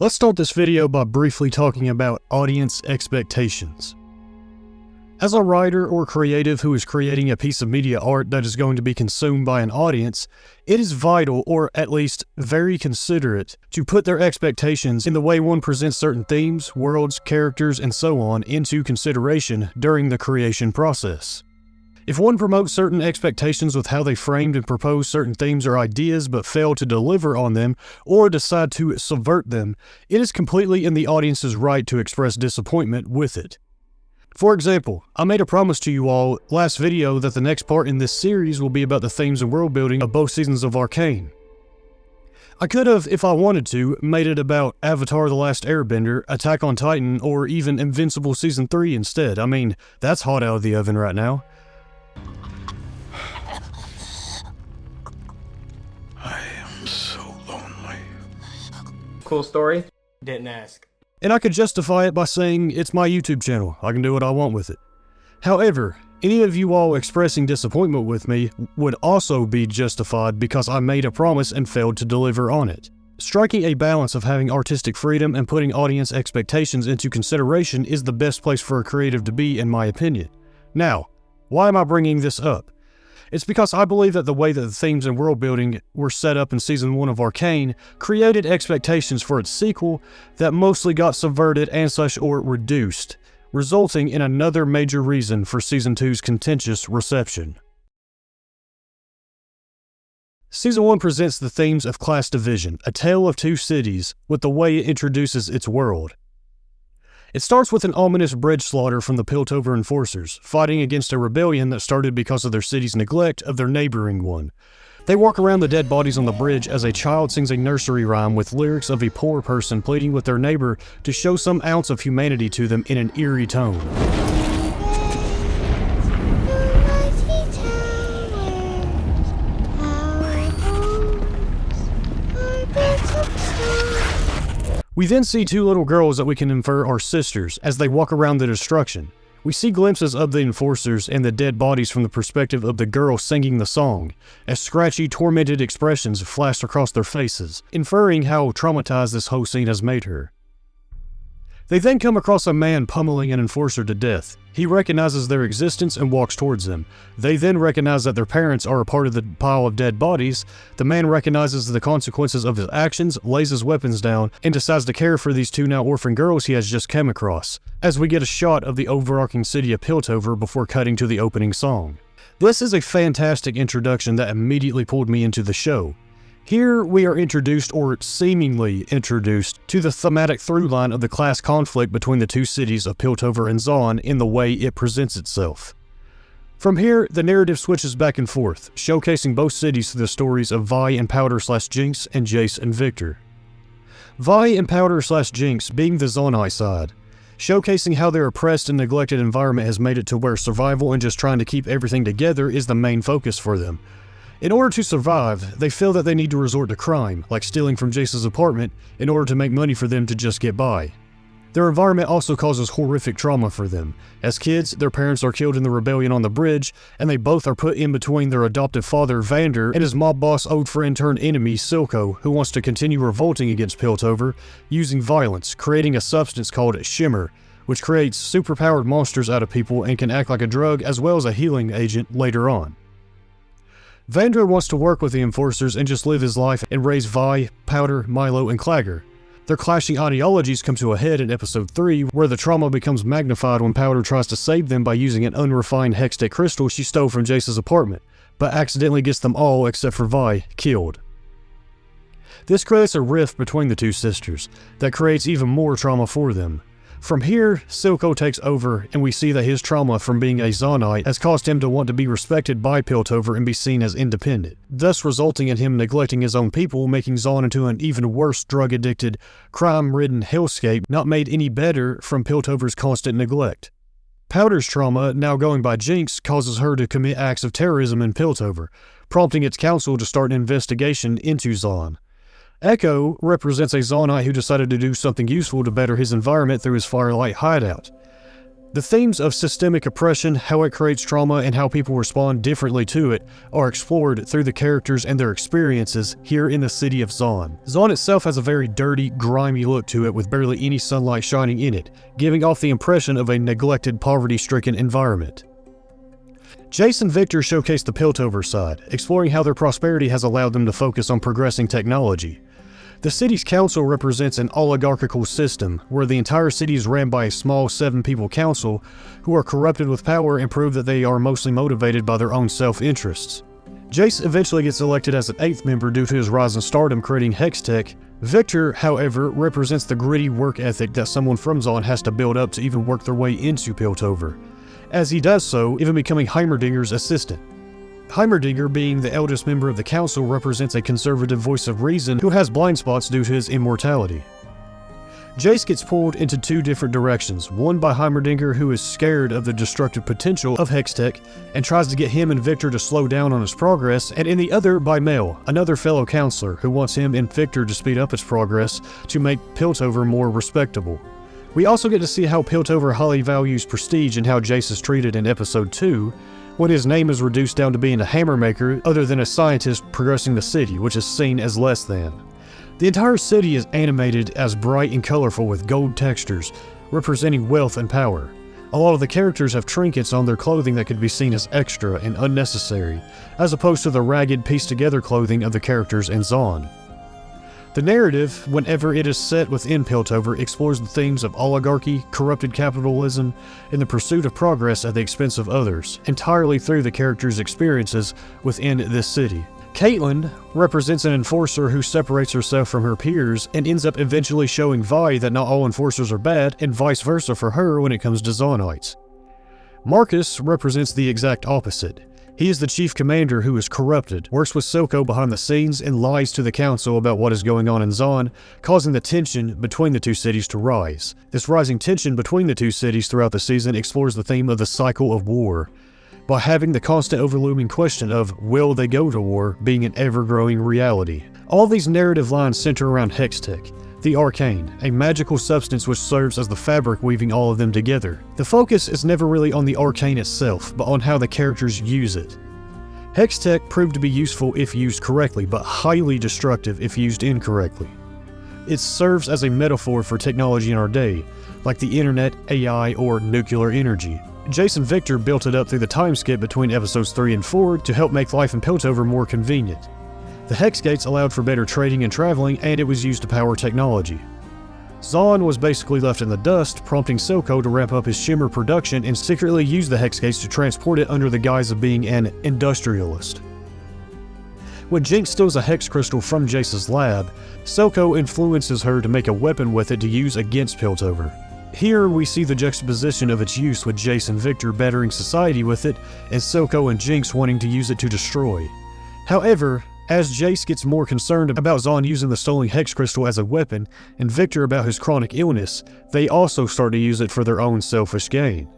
Let's start this video by briefly talking about audience expectations. As a writer or creative who is creating a piece of media art that is going to be consumed by an audience, it is vital, or at least very considerate, to put their expectations in the way one presents certain themes, worlds, characters, and so on into consideration during the creation process. If one promotes certain expectations with how they framed and proposed certain themes or ideas but fail to deliver on them or decide to subvert them, it is completely in the audience's right to express disappointment with it. For example, I made a promise to you all last video that the next part in this series will be about the themes and world building of both seasons of Arcane. I could have, if I wanted to, made it about Avatar: The Last Airbender, Attack on Titan, or even Invincible Season 3 instead. I mean, that's hot out of the oven right now. I am so lonely. Cool story? Didn't ask. And I could justify it by saying it's my YouTube channel. I can do what I want with it. However, any of you all expressing disappointment with me would also be justified because I made a promise and failed to deliver on it. Striking a balance of having artistic freedom and putting audience expectations into consideration is the best place for a creative to be, in my opinion. Now, why am I bringing this up? It's because I believe that the way that the themes and world building were set up in Season 1 of Arcane created expectations for its sequel that mostly got subverted and such or reduced, resulting in another major reason for Season 2's contentious reception. Season 1 presents the themes of class division, a tale of two cities, with the way it introduces its world. It starts with an ominous bridge slaughter from the Piltover enforcers, fighting against a rebellion that started because of their city's neglect of their neighboring one. They walk around the dead bodies on the bridge as a child sings a nursery rhyme with lyrics of a poor person pleading with their neighbor to show some ounce of humanity to them in an eerie tone. We then see two little girls that we can infer are sisters as they walk around the destruction. We see glimpses of the enforcers and the dead bodies from the perspective of the girl singing the song, as scratchy, tormented expressions flash across their faces, inferring how traumatized this whole scene has made her. They then come across a man pummeling an enforcer to death. He recognizes their existence and walks towards them. They then recognize that their parents are a part of the pile of dead bodies. The man recognizes the consequences of his actions, lays his weapons down, and decides to care for these two now orphan girls he has just come across, as we get a shot of the overarching city of Piltover before cutting to the opening song. This is a fantastic introduction that immediately pulled me into the show. Here we are introduced, or seemingly introduced, to the thematic through-line of the class conflict between the two cities of Piltover and Zaun in the way it presents itself. From here, the narrative switches back and forth, showcasing both cities through the stories of Vi and Powder/Jinx and Jace and Victor. Vi and Powder/Jinx being the Zaunite side, showcasing how their oppressed and neglected environment has made it to where survival and just trying to keep everything together is the main focus for them. In order to survive, they feel that they need to resort to crime, like stealing from Jace's apartment, in order to make money for them to just get by. Their environment also causes horrific trauma for them. As kids, their parents are killed in the rebellion on the bridge, and they both are put in between their adoptive father, Vander, and his mob boss old friend turned enemy, Silco, who wants to continue revolting against Piltover, using violence, creating a substance called Shimmer, which creates superpowered monsters out of people and can act like a drug as well as a healing agent later on. Vander wants to work with the enforcers and just live his life and raise Vi, Powder, Milo, and Clagger. Their clashing ideologies come to a head in episode 3, where the trauma becomes magnified when Powder tries to save them by using an unrefined hextech crystal she stole from Jace's apartment, but accidentally gets them all, except for Vi, killed. This creates a rift between the two sisters that creates even more trauma for them. From here, Silco takes over, and we see that his trauma from being a Zaunite has caused him to want to be respected by Piltover and be seen as independent, thus resulting in him neglecting his own people, making Zaun into an even worse drug-addicted, crime-ridden hellscape not made any better from Piltover's constant neglect. Powder's trauma, now going by Jinx, causes her to commit acts of terrorism in Piltover, prompting its council to start an investigation into Zaun. Echo represents a Zaunite who decided to do something useful to better his environment through his Firelight hideout. The themes of systemic oppression, how it creates trauma, and how people respond differently to it are explored through the characters and their experiences here in the city of Zaun. Zaun itself has a very dirty, grimy look to it with barely any sunlight shining in it, giving off the impression of a neglected, poverty-stricken environment. Jace and Victor showcase the Piltover side, exploring how their prosperity has allowed them to focus on progressing technology. The city's council represents an oligarchical system, where the entire city is ran by a small 7-people council who are corrupted with power and prove that they are mostly motivated by their own self-interests. Jace eventually gets elected as an 8th member due to his rise in stardom creating Hextech. Victor, however, represents the gritty work ethic that someone from Zaun has to build up to even work their way into Piltover, as he does so, even becoming Heimerdinger's assistant. Heimerdinger, being the eldest member of the council, represents a conservative voice of reason who has blind spots due to his immortality. Jace gets pulled into 2 different directions, one by Heimerdinger, who is scared of the destructive potential of Hextech and tries to get him and Victor to slow down on his progress, and in the other by Mel, another fellow counselor who wants him and Victor to speed up its progress to make Piltover more respectable. We also get to see how Piltover highly values prestige and how Jace is treated in episode 2, when his name is reduced down to being a hammer maker other than a scientist progressing the city, which is seen as less than. The entire city is animated as bright and colorful with gold textures, representing wealth and power. A lot of the characters have trinkets on their clothing that could be seen as extra and unnecessary, as opposed to the ragged, pieced-together clothing of the characters in Zaun. The narrative, whenever it is set within Piltover, explores the themes of oligarchy, corrupted capitalism, and the pursuit of progress at the expense of others, entirely through the characters' experiences within this city. Caitlin represents an enforcer who separates herself from her peers and ends up eventually showing Vi that not all enforcers are bad, and vice versa for her when it comes to Zaunites. Marcus represents the exact opposite. He is the chief commander who is corrupted, works with Silco behind the scenes, and lies to the council about what is going on in Zaun, causing the tension between the 2 cities to rise. This rising tension between the 2 cities throughout the season explores the theme of the cycle of war, by having the constant overlooming question of will they go to war being an ever-growing reality. All these narrative lines center around Hextech, the Arcane, a magical substance which serves as the fabric weaving all of them together. The focus is never really on the Arcane itself, but on how the characters use it. Hextech proved to be useful if used correctly, but highly destructive if used incorrectly. It serves as a metaphor for technology in our day, like the internet, AI, or nuclear energy. Jace and Victor built it up through the time skip between episodes 3 and 4 to help make life in Piltover more convenient. The Hex Gates allowed for better trading and traveling, and it was used to power technology. Zaun was basically left in the dust, prompting Silco to ramp up his shimmer production and secretly use the Hex Gates to transport it under the guise of being an industrialist. When Jinx steals a Hex Crystal from Jace's lab, Silco influences her to make a weapon with it to use against Piltover. Here we see the juxtaposition of its use, with Jace and Victor bettering society with it, and Silco and Jinx wanting to use it to destroy. However, as Jace gets more concerned about Zaun using the stolen Hex Crystal as a weapon, and Victor about his chronic illness, they also start to use it for their own selfish gain.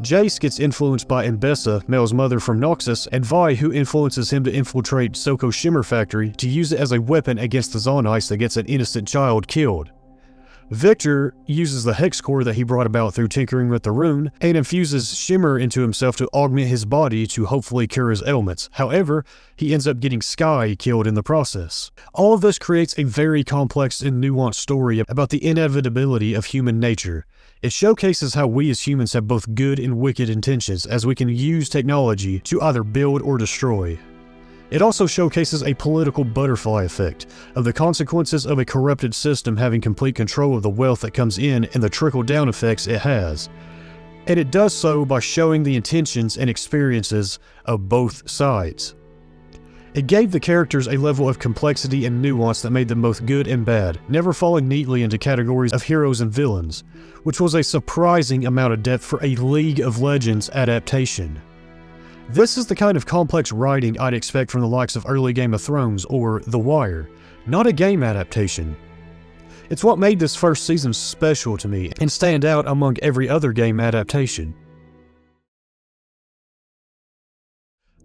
Jace gets influenced by Mbessa, Mel's mother from Noxus, and Vi, who influences him to infiltrate Silco's Shimmer Factory to use it as a weapon against the Zaunites that gets an innocent child killed. Victor uses the Hex Core that he brought about through tinkering with the rune, and infuses Shimmer into himself to augment his body to hopefully cure his ailments. However, he ends up getting Sky killed in the process. All of this creates a very complex and nuanced story about the inevitability of human nature. It showcases how we as humans have both good and wicked intentions, as we can use technology to either build or destroy. It also showcases a political butterfly effect of the consequences of a corrupted system having complete control of the wealth that comes in and the trickle-down effects it has. And it does so by showing the intentions and experiences of both sides. It gave the characters a level of complexity and nuance that made them both good and bad, never falling neatly into categories of heroes and villains, which was a surprising amount of depth for a League of Legends adaptation. This is the kind of complex writing I'd expect from the likes of early Game of Thrones or The Wire, not a game adaptation. It's what made this first season special to me and stand out among every other game adaptation.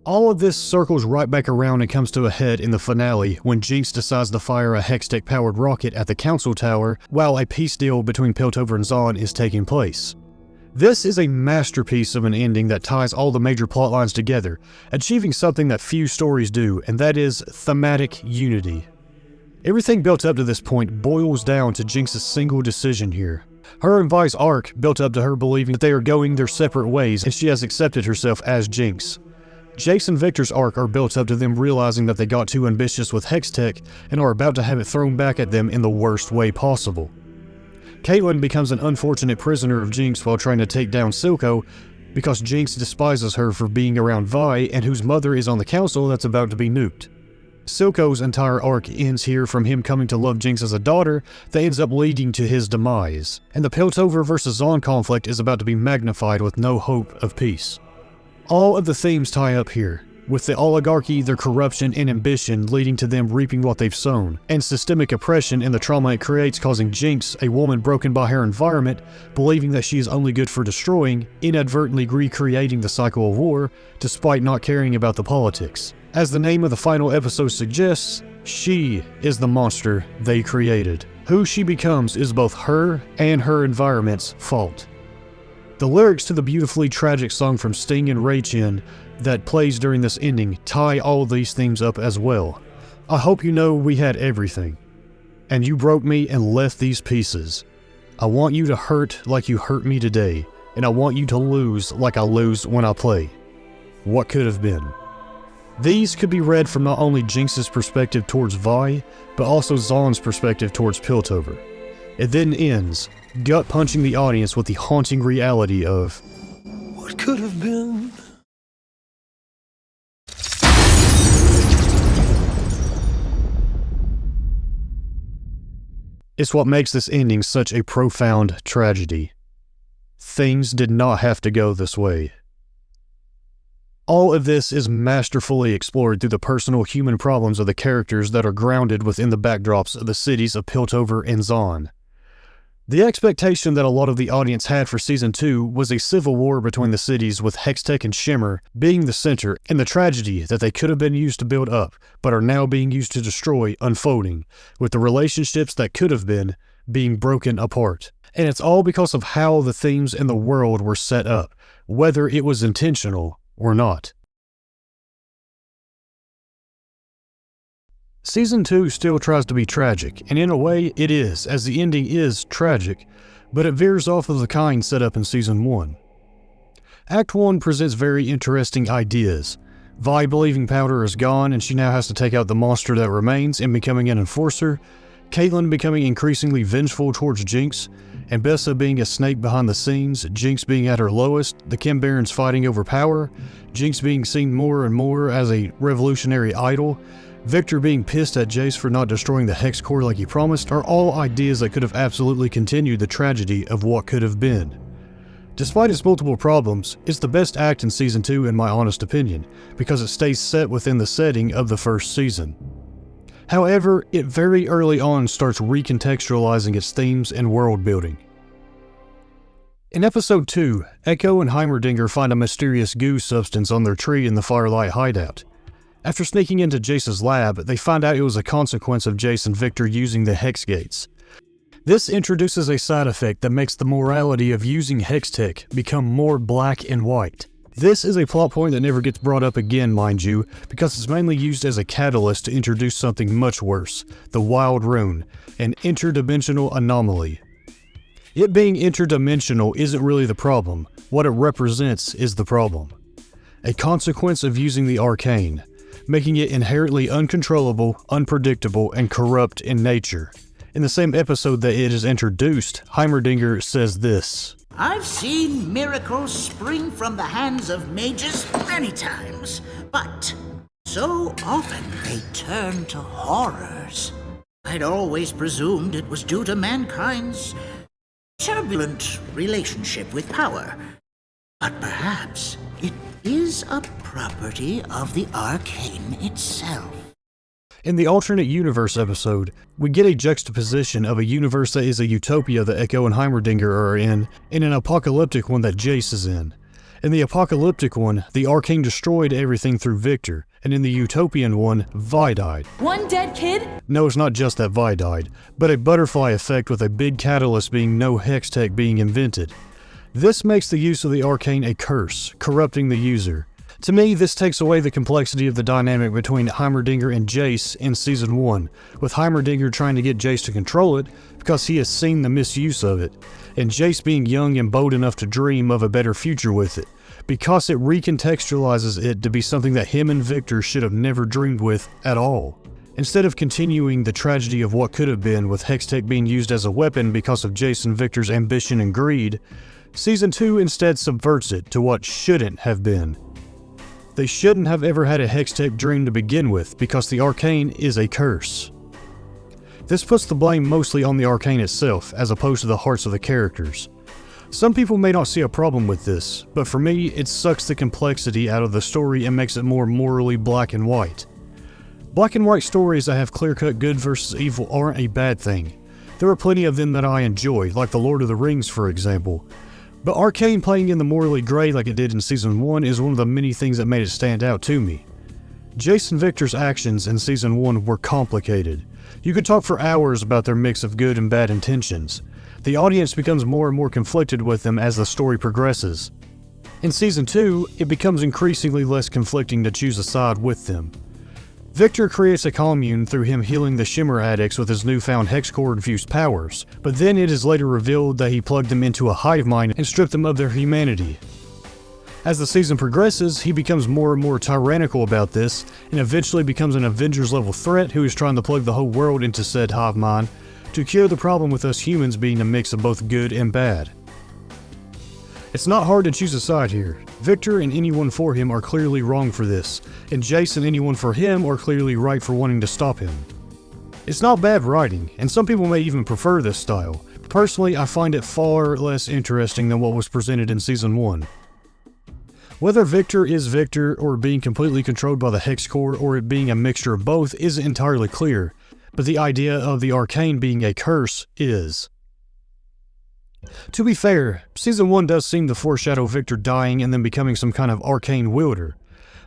All of this circles right back around and comes to a head in the finale when Jinx decides to fire a Hextech-powered rocket at the Council Tower while a peace deal between Piltover and Zaun is taking place. This is a masterpiece of an ending that ties all the major plotlines together, achieving something that few stories do, and that is thematic unity. Everything built up to this point boils down to Jinx's single decision here. Her and Vi's arc built up to her believing that they are going their separate ways and she has accepted herself as Jinx. Jace and Victor's arc are built up to them realizing that they got too ambitious with Hextech and are about to have it thrown back at them in the worst way possible. Caitlyn becomes an unfortunate prisoner of Jinx while trying to take down Silco because Jinx despises her for being around Vi and whose mother is on the council that's about to be nuked. Silco's entire arc ends here from him coming to love Jinx as a daughter that ends up leading to his demise, and the Piltover vs. Zaun conflict is about to be magnified with no hope of peace. All of the themes tie up here, with the oligarchy, their corruption and ambition leading to them reaping what they've sown, and systemic oppression and the trauma it creates causing Jinx, a woman broken by her environment, believing that she is only good for destroying, inadvertently recreating the cycle of war, despite not caring about the politics. As the name of the final episode suggests, she is the monster they created. Who she becomes is both her and her environment's fault. The lyrics to the beautifully tragic song from Sting and Ray Chin that plays during this ending tie all these themes up as well. I hope you know we had everything, and you broke me and left these pieces. I want you to hurt like you hurt me today, and I want you to lose like I lose when I play. What could have been? These could be read from not only Jinx's perspective towards Vi, but also Zaun's perspective towards Piltover. It then ends, gut-punching the audience with the haunting reality of What could have been? It's what makes this ending such a profound tragedy. Things did not have to go this way. All of this is masterfully explored through the personal human problems of the characters that are grounded within the backdrops of the cities of Piltover and Zaun. The expectation that a lot of the audience had for Season 2 was a civil war between the cities with Hextech and Shimmer being the center, and the tragedy that they could have been used to build up, but are now being used to destroy, unfolding, with the relationships that could have been being broken apart. And it's all because of how the themes in the world were set up, whether it was intentional or not. Season 2 still tries to be tragic, and in a way it is, as the ending is tragic, but it veers off of the kind set up in Season 1. Act 1 presents very interesting ideas. Vi believing Powder is gone and she now has to take out the monster that remains and becoming an enforcer, Caitlyn becoming increasingly vengeful towards Jinx, and Bessa being a snake behind the scenes, Jinx being at her lowest, the Chem Barons fighting over power, Jinx being seen more and more as a revolutionary idol, Victor being pissed at Jace for not destroying the Hex Core like he promised are all ideas that could have absolutely continued the tragedy of what could have been. Despite its multiple problems, it's the best act in Season 2 in my honest opinion, because it stays set within the setting of the first season. However, it very early on starts recontextualizing its themes and world building. In Episode 2, Echo and Heimerdinger find a mysterious goo substance on their tree in the Firelight hideout. After sneaking into Jace's lab, they find out it was a consequence of Jace and Victor using the Hex Gates. This introduces a side effect that makes the morality of using Hextech become more black and white. This is a plot point that never gets brought up again, mind you, because it's mainly used as a catalyst to introduce something much worse, the Wild Rune, an interdimensional anomaly. It being interdimensional isn't really the problem, what it represents is the problem. A consequence of using the Arcane, making it inherently uncontrollable, unpredictable, and corrupt in nature. In the same episode that it is introduced, Heimerdinger says this: I've seen miracles spring from the hands of mages many times, but so often they turn to horrors. I'd always presumed it was due to mankind's turbulent relationship with power. But perhaps it is a property of the Arcane itself. In the alternate universe episode, we get a juxtaposition of a universe that is a utopia that Echo and Heimerdinger are in, and an apocalyptic one that Jace is in. In the apocalyptic one, the Arcane destroyed everything through Victor, and in the utopian one, Vi died. One dead kid? No, it's not just that Vi died, but a butterfly effect with a big catalyst being no Hextech being invented. This makes the use of the arcane a curse, corrupting the user. To me, this takes away the complexity of the dynamic between Heimerdinger and Jace in Season 1, with Heimerdinger trying to get Jace to control it because he has seen the misuse of it, and Jace being young and bold enough to dream of a better future with it, because it recontextualizes it to be something that him and Victor should have never dreamed with at all. Instead of continuing the tragedy of what could have been with Hextech being used as a weapon because of Jace and Victor's ambition and greed, Season 2 instead subverts it to what shouldn't have been. They shouldn't have ever had a Hextech dream to begin with because the arcane is a curse. This puts the blame mostly on the arcane itself as opposed to the hearts of the characters. Some people may not see a problem with this, but for me it sucks the complexity out of the story and makes it more morally black and white. Black and white stories that have clear-cut good versus evil aren't a bad thing. There are plenty of them that I enjoy, like The Lord of the Rings for example. But Arcane playing in the morally grey like it did in Season 1 is one of the many things that made it stand out to me. Jace and Victor's actions in Season 1 were complicated. You could talk for hours about their mix of good and bad intentions. The audience becomes more and more conflicted with them as the story progresses. In Season 2, it becomes increasingly less conflicting to choose a side with them. Victor creates a commune through him healing the Shimmer addicts with his newfound Hexcore-infused powers, but then it is later revealed that he plugged them into a hive mind and stripped them of their humanity. As the season progresses, he becomes more and more tyrannical about this, and eventually becomes an Avengers-level threat who is trying to plug the whole world into said hive mind to cure the problem with us humans being a mix of both good and bad. It's not hard to choose a side here. Victor and anyone for him are clearly wrong for this, and Jace and anyone for him are clearly right for wanting to stop him. It's not bad writing, and some people may even prefer this style. Personally, I find it far less interesting than what was presented in Season 1. Whether Victor is Victor or being completely controlled by the Hexcore or it being a mixture of both isn't entirely clear, but the idea of the arcane being a curse is. To be fair, Season 1 does seem to foreshadow Victor dying and then becoming some kind of arcane wielder,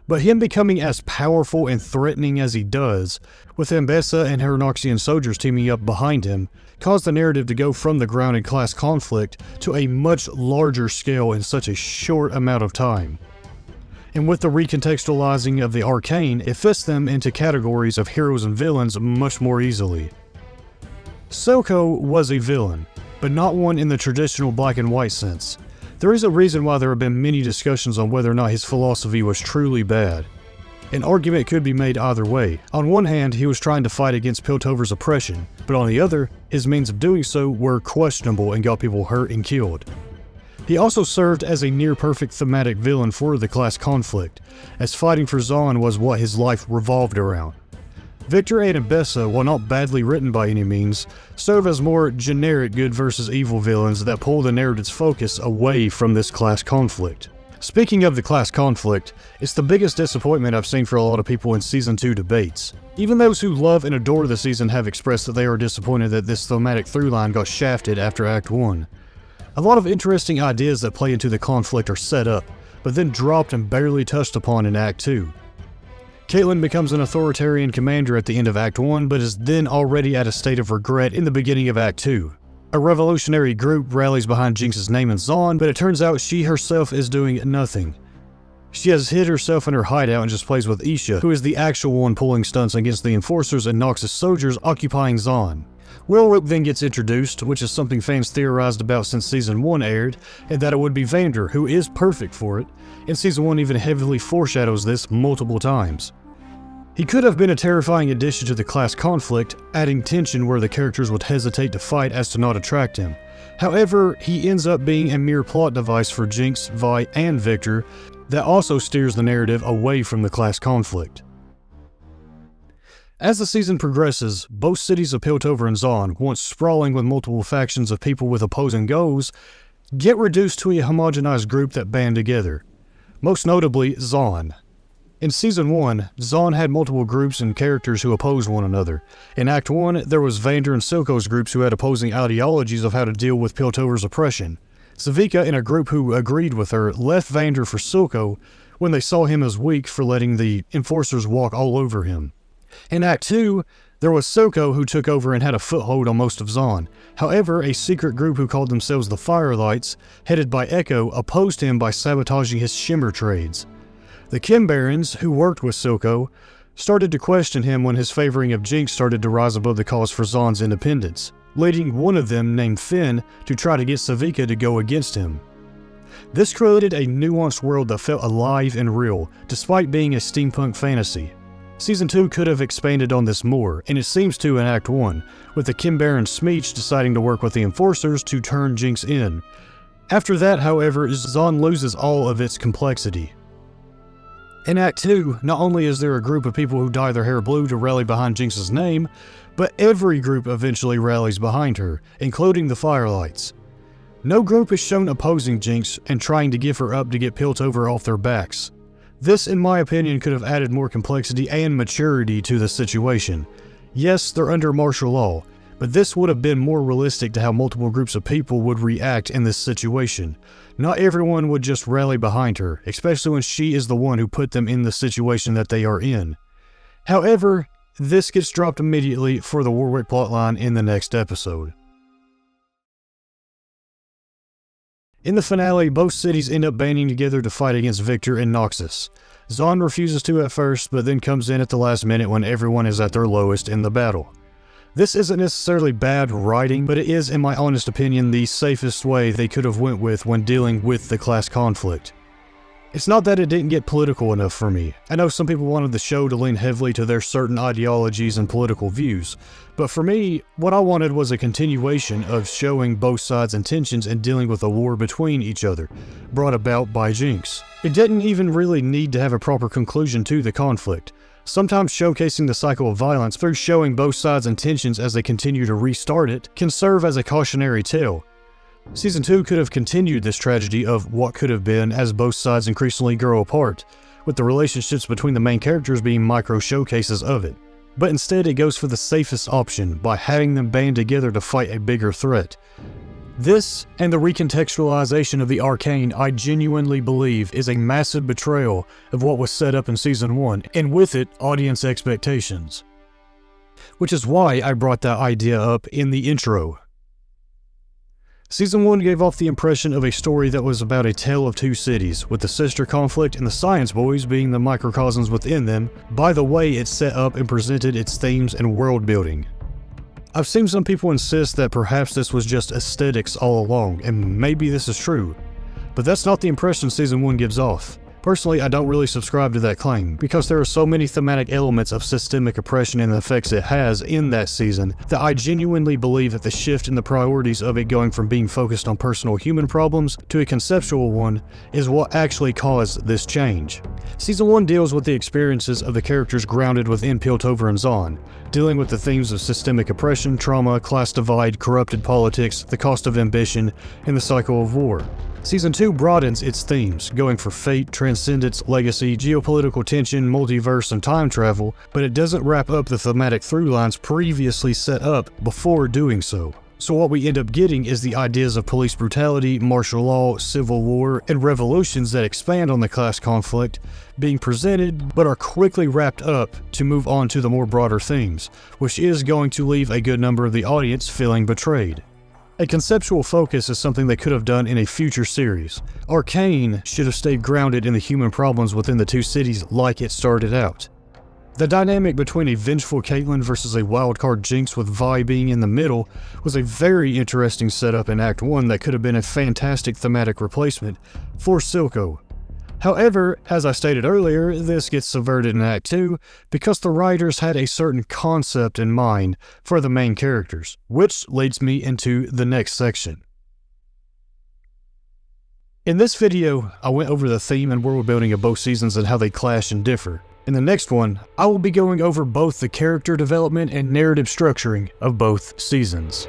but him becoming as powerful and threatening as he does, with Ambessa and her Noxian soldiers teaming up behind him, caused the narrative to go from the grounded class conflict to a much larger scale in such a short amount of time. And with the recontextualizing of the arcane, it fits them into categories of heroes and villains much more easily. Silco was a villain, but not one in the traditional black and white sense. There is a reason why there have been many discussions on whether or not his philosophy was truly bad. An argument could be made either way. On one hand, he was trying to fight against Piltover's oppression, but on the other, his means of doing so were questionable and got people hurt and killed. He also served as a near-perfect thematic villain for the class conflict, as fighting for Zahn was what his life revolved around. Victor and Ambessa, while not badly written by any means, serve as more generic good versus evil villains that pull the narrative's focus away from this class conflict. Speaking of the class conflict, it's the biggest disappointment I've seen for a lot of people in Season 2 debates. Even those who love and adore the season have expressed that they are disappointed that this thematic throughline got shafted after Act 1. A lot of interesting ideas that play into the conflict are set up, but then dropped and barely touched upon in Act 2. Caitlyn becomes an authoritarian commander at the end of Act 1, but is then already at a state of regret in the beginning of Act 2. A revolutionary group rallies behind Jinx's name and Zahn, but it turns out she herself is doing nothing. She has hid herself in her hideout and just plays with Isha, who is the actual one pulling stunts against the Enforcers and Noxus soldiers occupying Zahn. Willrook then gets introduced, which is something fans theorized about since Season 1 aired, and that it would be Vander, who is perfect for it, and Season 1 even heavily foreshadows this multiple times. He could have been a terrifying addition to the class conflict, adding tension where the characters would hesitate to fight as to not attract him. However, he ends up being a mere plot device for Jinx, Vi, and Victor that also steers the narrative away from the class conflict. As the season progresses, both cities of Piltover and Zahn, once sprawling with multiple factions of people with opposing goals, get reduced to a homogenized group that band together. Most notably, Zahn. In Season 1, Zahn had multiple groups and characters who opposed one another. In Act 1, there was Vander and Silco's groups who had opposing ideologies of how to deal with Piltover's oppression. Savika and a group who agreed with her left Vander for Silco when they saw him as weak for letting the Enforcers walk all over him. In Act 2, There was Silco, who took over and had a foothold on most of Zaun. However, a secret group who called themselves the Firelights, headed by Echo, opposed him by sabotaging his shimmer trades. The Kim Barons, who worked with Silco, started to question him when his favoring of Jinx started to rise above the cause for Zaun's independence, leading one of them, named Finn, to try to get Savika to go against him. This created a nuanced world that felt alive and real, despite being a steampunk fantasy. Season 2 could have expanded on this more, and it seems to in Act 1, with the Kim Baron Smeech deciding to work with the Enforcers to turn Jinx in. After that, however, Zaun loses all of its complexity. In Act 2, not only is there a group of people who dye their hair blue to rally behind Jinx's name, but every group eventually rallies behind her, including the Firelights. No group is shown opposing Jinx and trying to give her up to get Piltover off their backs. This, in my opinion, could have added more complexity and maturity to the situation. Yes, they're under martial law, but this would have been more realistic to how multiple groups of people would react in this situation. Not everyone would just rally behind her, especially when she is the one who put them in the situation that they are in. However, this gets dropped immediately for the Warwick plotline in the next episode. In the finale, both cities end up banding together to fight against Victor and Noxus. Zaun refuses to at first, but then comes in at the last minute when everyone is at their lowest in the battle. This isn't necessarily bad writing, but it is, in my honest opinion, the safest way they could have went with when dealing with the class conflict. It's not that it didn't get political enough for me. I know some people wanted the show to lean heavily to their certain ideologies and political views, but for me, what I wanted was a continuation of showing both sides' intentions and dealing with a war between each other, brought about by Jinx. It didn't even really need to have a proper conclusion to the conflict. Sometimes showcasing the cycle of violence through showing both sides' intentions as they continue to restart it can serve as a cautionary tale. Season 2 could have continued this tragedy of what could have been as both sides increasingly grow apart, with the relationships between the main characters being micro showcases of it. But instead it goes for the safest option by having them band together to fight a bigger threat. This, and the recontextualization of the Arcane, I genuinely believe is a massive betrayal of what was set up in Season 1, and with it, audience expectations. Which is why I brought that idea up in the intro. Season 1 gave off the impression of a story that was about a tale of two cities, with the sister conflict and the Science Boys being the microcosms within them, by the way it set up and presented its themes and world building. I've seen some people insist that perhaps this was just aesthetics all along, and maybe this is true, but that's not the impression Season 1 gives off. Personally, I don't really subscribe to that claim, because there are so many thematic elements of systemic oppression and the effects it has in that season that I genuinely believe that the shift in the priorities of it going from being focused on personal human problems to a conceptual one is what actually caused this change. Season 1 deals with the experiences of the characters grounded within Piltover and Zaun, dealing with the themes of systemic oppression, trauma, class divide, corrupted politics, the cost of ambition, and the cycle of war. Season 2 broadens its themes, going for fate, transcendence, legacy, geopolitical tension, multiverse, and time travel, but it doesn't wrap up the thematic through lines previously set up before doing so. So what we end up getting is the ideas of police brutality, martial law, civil war, and revolutions that expand on the class conflict being presented, but are quickly wrapped up to move on to the more broader themes, which is going to leave a good number of the audience feeling betrayed. A conceptual focus is something they could have done in a future series. Arcane should have stayed grounded in the human problems within the two cities like it started out. The dynamic between a vengeful Caitlyn versus a wildcard Jinx with Vi being in the middle was a very interesting setup in Act 1 that could have been a fantastic thematic replacement for Silco. However, as I stated earlier, this gets subverted in Act 2 because the writers had a certain concept in mind for the main characters, which leads me into the next section. In this video, I went over the theme and world building of both seasons and how they clash and differ. In the next one, I will be going over both the character development and narrative structuring of both seasons.